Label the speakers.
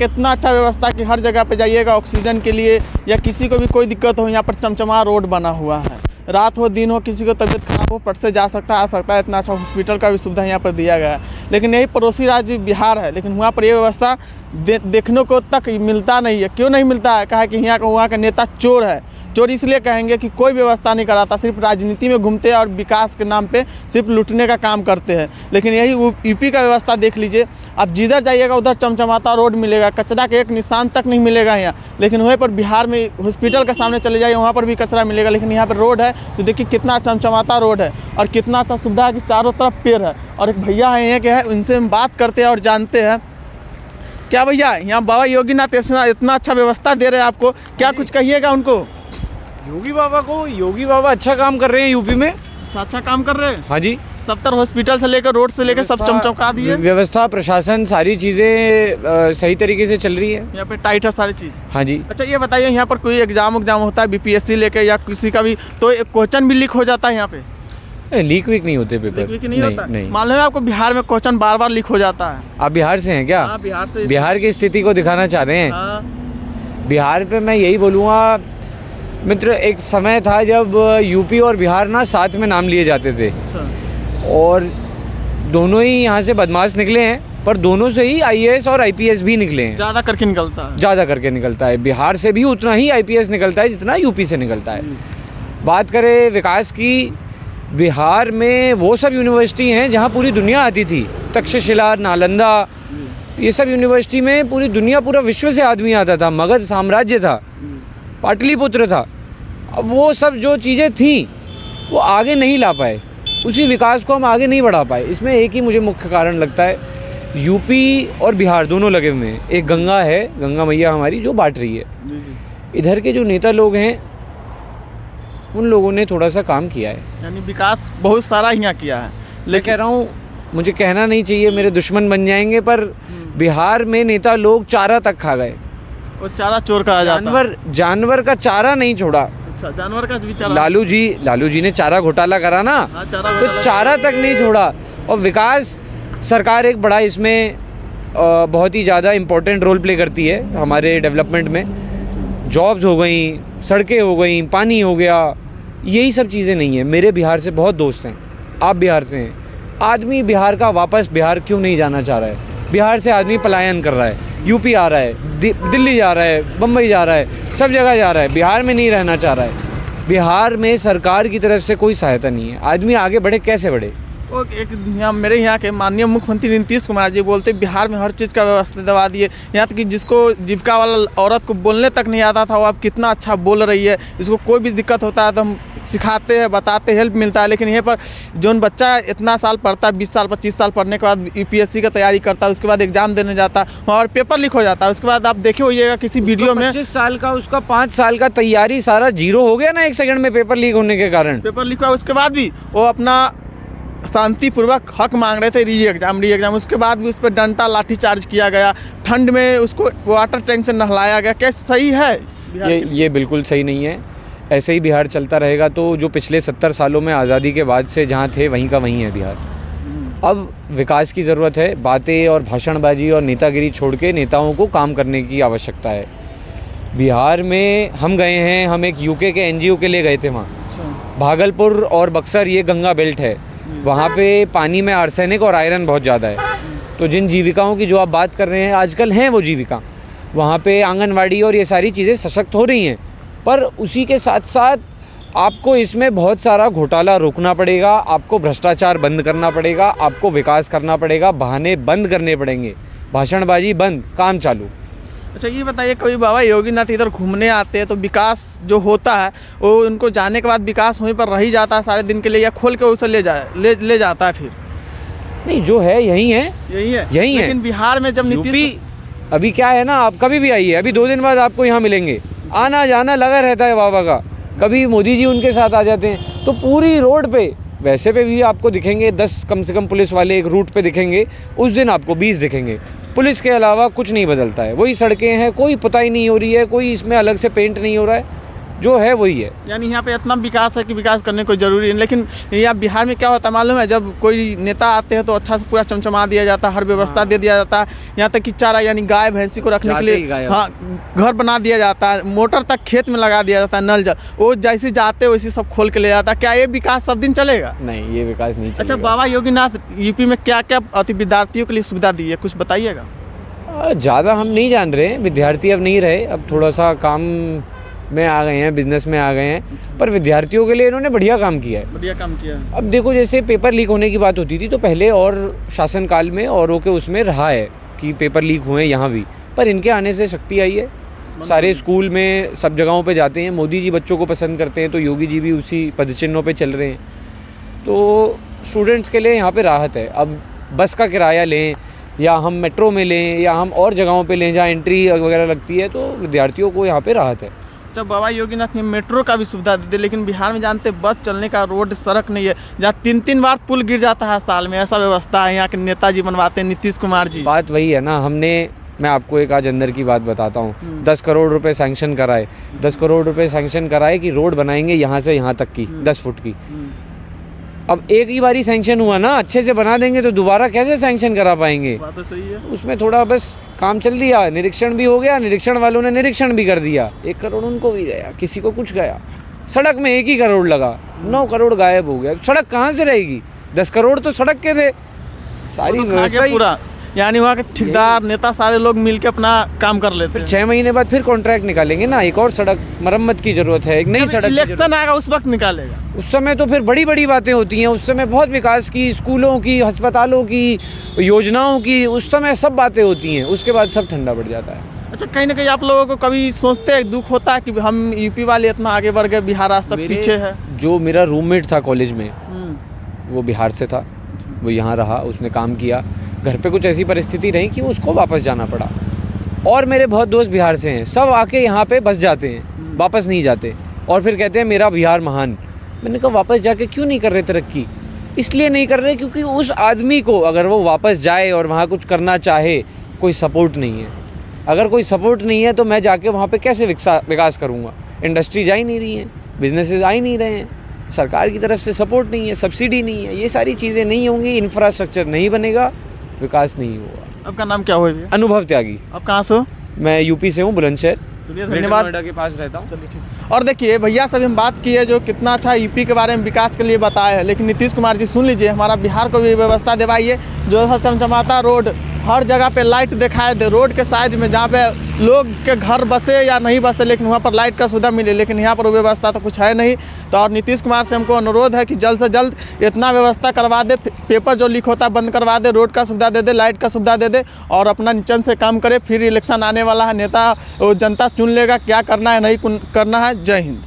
Speaker 1: कि इतना अच्छा व्यवस्था कि हर जगह पे जाइएगा ऑक्सीजन के लिए या किसी को भी कोई दिक्कत हो, यहाँ पर चमचमा रोड बना हुआ है। रात हो दिन हो, किसी को तबीयत खराब हो, पट से जा सकता है, आ सकता है। इतना अच्छा हॉस्पिटल का भी सुविधा यहाँ पर दिया गया है। लेकिन यही पड़ोसी राज्य बिहार है, लेकिन वहाँ पर ये व्यवस्था देखने को तक मिलता नहीं है। क्यों नहीं मिलता है? कहा कि यहाँ का वहाँ का नेता चोर है। चोर इसलिए कहेंगे कि कोई व्यवस्था नहीं कराता, सिर्फ राजनीति में घूमते हैं और विकास के नाम पे सिर्फ लूटने का काम करते हैं। लेकिन यही यूपी का व्यवस्था देख लीजिए, आप जिधर जाइएगा उधर चमचमाता रोड मिलेगा, कचरा के एक निशान तक नहीं मिलेगा यहाँ। लेकिन वहीं पर बिहार में हॉस्पिटल के सामने चले जाइए, वहाँ पर भी कचरा मिलेगा, लेकिन यहाँ पर रोड है तो देखिए कितना चमचमाता रोड है और कितना अच्छा सुविधा है कि चारों तरफ पेड़ है। और एक भैया है यहाँ के है, उनसे हम बात करते हैं और जानते हैं। क्या भैया, यहाँ बाबा योगीनाथ इतना अच्छा व्यवस्था दे रहे हैं आपको, क्या कुछ कहिएगा उनको?
Speaker 2: योगी बाबा अच्छा काम कर रहे हैं यूपी में।
Speaker 1: अच्छा काम कर रहे हैं।
Speaker 2: हाँ जी,
Speaker 1: 70 हॉस्पिटल से लेकर रोड से लेकर सब चमचमा दिए।
Speaker 2: व्यवस्था, प्रशासन, सारी चीज़ें सही तरीके से चल रही है।
Speaker 1: यहाँ पे टाइट है सारी चीज़।
Speaker 2: हाँ जी।
Speaker 1: अच्छा ये बताइए, यहाँ पर कोई एग्जाम होता है बीपीएससी लेके या किसी का भी, तो क्वेश्चन भी लीक हो जाता है यहाँ पे?
Speaker 2: लीक वीक नहीं होते पेपर।
Speaker 1: लीक नहीं होता? मालूम है आपको बिहार में क्वेश्चन बार लीक हो जाता है।
Speaker 2: आप बिहार से हैं क्या?
Speaker 1: हाँ, बिहार से।
Speaker 2: बिहार की स्थिति को दिखाना चाह रहे हैं?
Speaker 1: हाँ।
Speaker 2: बिहार पे मैं यही बोलूँगा मित्र, एक समय था जब यूपी और बिहार ना साथ में नाम लिए जाते थे।
Speaker 1: अच्छा।
Speaker 2: और दोनों ही यहाँ से बदमाश निकले हैं, पर दोनों से ही आईएएस और आईपीएस भी निकले हैं।
Speaker 1: ज़्यादा करके निकलता है।
Speaker 2: बिहार से भी उतना ही आईपीएस निकलता है जितना यूपी से निकलता है। बात करें विकास की, बिहार में वो सब यूनिवर्सिटी हैं जहाँ पूरी दुनिया आती थी। तक्षशिला, नालंदा, ये सब यूनिवर्सिटी में पूरी दुनिया, पूरा विश्व से आदमी आता था। मगध साम्राज्य था, पाटलिपुत्र था। अब वो सब जो चीज़ें थी वो आगे नहीं ला पाए, उसी विकास को हम आगे नहीं बढ़ा पाए। इसमें एक ही मुझे मुख्य कारण लगता है, यूपी और बिहार दोनों लगे हुए हैं। एक गंगा है, गंगा मैया हमारी जो बांट रही है। इधर के जो नेता लोग हैं उन लोगों ने थोड़ा सा काम किया है,
Speaker 1: यानी विकास बहुत सारा यहाँ किया है।
Speaker 2: लेकिन कह रहा हूँ, मुझे कहना नहीं चाहिए, मेरे दुश्मन बन जाएंगे, पर बिहार में नेता लोग चारा तक खा गए।
Speaker 1: वो चारा चोर कहा जाता है।
Speaker 2: जानवर का चारा नहीं छोड़ा।
Speaker 1: अच्छा, जानवर का भी चारा।
Speaker 2: लालू जी ने चारा घोटाला करा ना, तो चारा तक नहीं छोड़ा। और विकास सरकार एक बड़ा इसमें बहुत ही ज़्यादा इम्पोर्टेंट रोल प्ले करती है हमारे डेवलपमेंट में। जॉब्स हो गई, सड़कें हो गई, पानी हो गया, यही सब चीज़ें नहीं है। मेरे बिहार से बहुत दोस्त हैं, आप बिहार से हैं। आदमी बिहार का वापस बिहार क्यों नहीं जाना चाह रहा है? बिहार से आदमी पलायन कर रहा है, यूपी आ रहा है, दिल्ली जा रहा है, बम्बई जा रहा है, सब जगह जा रहा है, बिहार में नहीं रहना चाह रहा है। बिहार में सरकार की तरफ से कोई सहायता नहीं है। आदमी आगे बढ़े, कैसे बढ़े?
Speaker 1: वो एक मेरे यहाँ के माननीय मुख्यमंत्री नीतीश कुमार जी बोलते बिहार में हर चीज़ का व्यवस्था दबा दिए। यहाँ तक कि जिसको जीविका वाला औरत को बोलने तक नहीं आता था, वो अब कितना अच्छा बोल रही है। इसको कोई भी दिक्कत होता है तो हम सिखाते हैं, बताते, हेल्प मिलता है। लेकिन यहाँ पर जो बच्चा इतना साल पढ़ता है, 20 साल 25 साल पढ़ने के बाद यूपीएससी का तैयारी करता है, उसके बाद एग्जाम देने जाता है और पेपर लीक हो जाता है। उसके बाद आप देखे होइएगा किसी वीडियो में
Speaker 2: 25 साल का, उसका 5 साल का तैयारी सारा जीरो हो गया ना, 1 सेकंड में पेपर लीक होने के कारण।
Speaker 1: पेपर लीक हुआ, उसके बाद भी वो अपना शांतिपूर्वक हक मांग रहे थे, री एग्ज़ाम। उसके बाद भी उस पर डंडा लाठी चार्ज किया गया, ठंड में उसको वाटर टैंक से नहलाया गया। क्या सही है?
Speaker 2: ये बिल्कुल सही नहीं है। ऐसे ही बिहार चलता रहेगा तो जो पिछले 70 सालों में आज़ादी के बाद से जहाँ थे वहीं का वहीं है बिहार। अब विकास की ज़रूरत है। बातें और भाषणबाजी और नेतागिरी छोड़ के नेताओं को काम करने की आवश्यकता है। बिहार में हम गए हैं, हम एक यूके के एनजीओ के लिए गए थे वहाँ। भागलपुर और बक्सर ये गंगा बेल्ट है, वहाँ पे पानी में आर्सेनिक और आयरन बहुत ज़्यादा है। तो जिन जीविकाओं की जो आप बात कर रहे हैं आजकल हैं वो जीविका, वहाँ पे आंगनवाड़ी और ये सारी चीज़ें सशक्त हो रही हैं। पर उसी के साथ साथ आपको इसमें बहुत सारा घोटाला रोकना पड़ेगा, आपको भ्रष्टाचार बंद करना पड़ेगा, आपको विकास करना पड़ेगा, बहाने बंद करने पड़ेंगे, भाषणबाजी बंद, काम चालू।
Speaker 1: अच्छा ये बताइए, कभी बाबा योगीनाथ इधर घूमने आते हैं तो विकास जो होता है वो उनको जाने के बाद विकास वहीं पर रह ही जाता है सारे दिन के लिए, या खोल के उसे ले जाता है? फिर
Speaker 2: नहीं, जो है यही है।
Speaker 1: लेकिन बिहार में जब नीतीश,
Speaker 2: अभी क्या है ना, आप कभी भी आइए, अभी 2 दिन बाद आपको यहाँ मिलेंगे, आना जाना लगा रहता है बाबा का। कभी मोदी जी उनके साथ आ जाते हैं, तो पूरी रोड पे वैसे पे भी आपको दिखेंगे 10 कम से कम पुलिस वाले एक रूट पे दिखेंगे, उस दिन आपको 20 दिखेंगे। पुलिस के अलावा कुछ नहीं बदलता है, वही सड़कें हैं, कोई पुताई नहीं हो रही है, कोई इसमें अलग से पेंट नहीं हो रहा है। जो है वही है।
Speaker 1: यानी यहाँ पे इतना विकास है कि विकास करने को जरूरी है, लेकिन यहाँ बिहार में क्या होता है मालूम है, जब कोई नेता आते हैं तो अच्छा से पूरा चमचमा दिया जाता है, हर व्यवस्था दे दिया जाता है, यहाँ तक कि चारा यानी गाय भैंसी को रखने के लिए हाँ घर बना दिया जाता है, मोटर तक खेत में लगा दिया जाता है, नल जल वो जैसे जाते वैसे सब खोल के ले जाता है। क्या ये विकास सब दिन चलेगा?
Speaker 2: नहीं, ये विकास नहीं चलेगा।
Speaker 1: अच्छा, बाबा योगीनाथ यूपी में क्या क्या अति विद्यार्थियों के लिए सुविधा दी है, कुछ बताइएगा।
Speaker 2: ज़्यादा हम नहीं जान रहे, विद्यार्थी अब नहीं रहे, अब थोड़ा सा काम में आ गए हैं, बिजनेस में आ गए हैं, पर विद्यार्थियों के लिए इन्होंने बढ़िया काम किया है।
Speaker 1: बढ़िया काम किया है।
Speaker 2: अब देखो, जैसे पेपर लीक होने की बात होती थी तो पहले और शासनकाल में औरों के उसमें रहा है कि पेपर लीक हुए यहाँ भी, पर इनके आने से शक्ति आई है। सारे स्कूल में सब जगहों पे जाते हैं, मोदी जी बच्चों को पसंद करते हैं तो योगी जी भी उसी पदचिन्हों पे चल रहे हैं, तो स्टूडेंट्स के लिए यहाँ पे राहत है। अब बस का किराया लें या हम मेट्रो में लें या हम और जगहों पे लें जहाँ एंट्री वगैरह लगती है, तो विद्यार्थियों को यहाँ पे राहत है।
Speaker 1: जब बाबा योगीनाथ ने मेट्रो का भी सुविधा दे दी, लेकिन बिहार में जानते बस चलने का रोड सड़क नहीं है, जहाँ 3-3 बार पुल गिर जाता है साल में, ऐसा व्यवस्था है। यहाँ के नेताजी बनवाते हैं, नीतीश कुमार जी।
Speaker 2: बात वही है ना, मैं आपको एक आज अंदर की बात बताता हूँ। 10 करोड़ रुपए सैंक्शन कराए, 10 करोड़ रुपए सैंक्शन कराए कि रोड बनाएंगे यहाँ से यहाँ तक की 10 फुट की। अब एक ही बारी सैंक्शन हुआ ना, अच्छे से बना देंगे तो दोबारा कैसे सैंक्शन करा पाएंगे?
Speaker 1: बात तो सही है।
Speaker 2: उसमें थोड़ा बस काम चल दिया, निरीक्षण भी हो गया, निरीक्षण वालों ने निरीक्षण भी कर दिया, 1 करोड़ उनको भी गया, किसी को कुछ गया। सड़क में 1 ही करोड़ लगा, 9 करोड़ गायब हो गया। सड़क कहाँ से रहेगी? 10 करोड़ तो सड़क के थे, सारी व्यवस्था
Speaker 1: पूरा, यानी वहाँ के ठेकेदार नेता सारे लोग मिलके अपना काम कर लेते हैं।
Speaker 2: 6 महीने बाद फिर कॉन्ट्रैक्ट निकालेंगे ना, एक और सड़क मरम्मत की जरूरत है, एक नई सड़क।
Speaker 1: इलेक्शन आएगा उस वक्त निकालेगा,
Speaker 2: उस समय तो फिर बड़ी बड़ी बातें होती हैं, उस समय बहुत विकास की, स्कूलों की, अस्पतालों की, योजनाओं की, उस समय सब बातें होती हैं, उसके बाद सब ठंडा पड़ जाता है।
Speaker 1: अच्छा, कहीं ना कहीं आप लोगों को कभी सोचते हैं, दुख होता है कि हम यूपी वाले इतना आगे बढ़ गए, बिहार आज तक पीछे है?
Speaker 2: जो मेरा रूममेट था कॉलेज में, वो बिहार से था, वो यहाँ रहा, उसने काम किया, घर पे कुछ ऐसी परिस्थिति रही कि उसको वापस जाना पड़ा। और मेरे बहुत दोस्त बिहार से हैं, सब आके यहाँ पे बस जाते हैं, वापस नहीं जाते, और फिर कहते हैं मेरा बिहार महान। मैंने कहा वापस जाके क्यों नहीं कर रहे तरक्की? इसलिए नहीं कर रहे क्योंकि उस आदमी को अगर वो वापस जाए और वहाँ कुछ करना चाहे, कोई सपोर्ट नहीं है। अगर कोई सपोर्ट नहीं है तो मैं जाके वहाँ पे कैसे विकास करूँगा? इंडस्ट्री जा ही नहीं रही हैं, बिजनेसेस आ ही नहीं रहे हैं, सरकार की तरफ से सपोर्ट नहीं है, सब्सिडी नहीं है, ये सारी चीज़ें नहीं होंगी, इंफ्रास्ट्रक्चर नहीं बनेगा, विकास नहीं होगा।
Speaker 1: आपका नाम क्या हुआ?
Speaker 2: अनुभव त्यागी।
Speaker 1: आप कहाँ से हो?
Speaker 2: मैं यूपी से हूँ, बुलंदशहर।
Speaker 1: धन्यवाद।
Speaker 2: नोएडा के पास रहता हूँ।
Speaker 1: चलिए ठीक। और देखिए भैया से हम बात की है जो कितना अच्छा यूपी के बारे में विकास के लिए बताया है, लेकिन नीतीश कुमार जी सुन लीजिए, हमारा बिहार को भी व्यवस्था दिवाइए, जो है चमचमाता रोड, हर जगह पे लाइट दिखाए दे, रोड के साइड में जहाँ पे लोग के घर बसे या नहीं बसे, लेकिन वहाँ पर लाइट का सुविधा मिले, लेकिन यहाँ पर व्यवस्था तो कुछ है नहीं। तो और नीतीश कुमार से हमको अनुरोध है कि जल्द से जल्द इतना व्यवस्था करवा दे, पेपर जो लीक होता है बंद करवा दे, रोड का सुविधा दे दे, लाइट का सुविधा दे दे, और अपना निचन से काम करे। फिर इलेक्शन आने वाला है, नेता जनता चुन लेगा, क्या करना है नहीं करना है। जय हिंद।